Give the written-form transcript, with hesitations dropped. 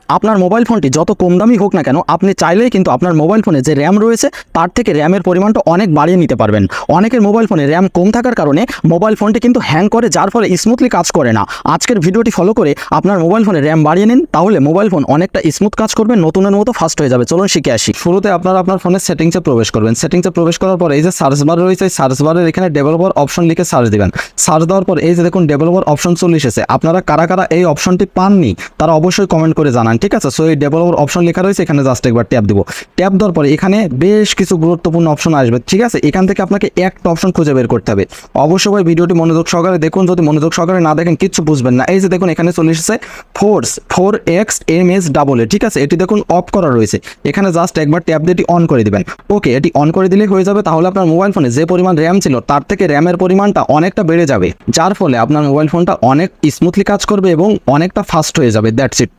আপনার মোবাইল ফোনটি যত কম দামি হোক না কেন, আপনি চাইলেই কিন্তু আপনার মোবাইল ফোনে যে র্যাম রয়েছে তার থেকে র্যামের পরিমাণটা অনেক বাড়িয়ে নিতে পারবেন। অনেকের মোবাইল ফোনে র্যাম কম থাকার কারণে মোবাইল ফোনটি কিন্তু হ্যাং করে, যার ফলে স্মুথলি কাজ করে না। আজকের ভিডিওটি ফলো করে আপনার মোবাইল ফোনে র্যাম বাড়িয়ে নিন, তাহলে মোবাইল ফোন অনেকটা স্মুথ কাজ করবে, নতুনের মতো ফাস্ট হয়ে যাবে। চলুন শিখে আসি। শুরুতে আপনারা আপনার ফোনের সেটিংসে প্রবেশ করবেন। সেটিংসে প্রবেশ করার পর এই যে সার্চ বার রয়েছে, সার্চ বারের এখানে ডেভেলপার অপশন লিখে সার্চ দিবেন। সার্চ দেওয়ার পর এই যে দেখুন ডেভেলপার অপশন চলে এসেছে। আপনারা কারা কারা এই অপশনটি পাননি তারা অবশ্যই কমেন্ট করে জানান, ঠিক আছে? সো এই ডেভেলপার অপশন লেখা রয়েছে, এখানে জাস্ট একবার ট্যাপ দিব। ট্যাপ দেওয়ার পরে এখানে বেশ কিছু গুরুত্বপূর্ণ অপশন আসবে, ঠিক আছে? এখান থেকে আপনাকে একটা অপশন খুঁজে বের করতে হবে। অবশ্যই ভিডিওটি মনোযোগ সহকারে দেখুন, যদি মনোযোগ সহকারে না দেখেন কিচ্ছু বুঝবেন না। এই যে দেখুন এখানে চলে এসেছে ফোর্স 4XMS, ঠিক আছে? এটি দেখুন অফ করা রয়েছে। এখানে জাস্ট একবার ট্যাপ দিয়ে এটি অন করে দিবেন। ওকে, এটি অন করে দিলেই হয়ে যাবে। তাহলে আপনার মোবাইল ফোনে যে পরিমাণ র্যাম ছিল তার থেকে র্যামের পরিমাণটা অনেকটা বেড়ে যাবে, যার ফলে আপনার মোবাইল ফোনটা অনেক স্মুথলি কাজ করবে এবং অনেকটা ফাস্ট হয়ে যাবে। That's it.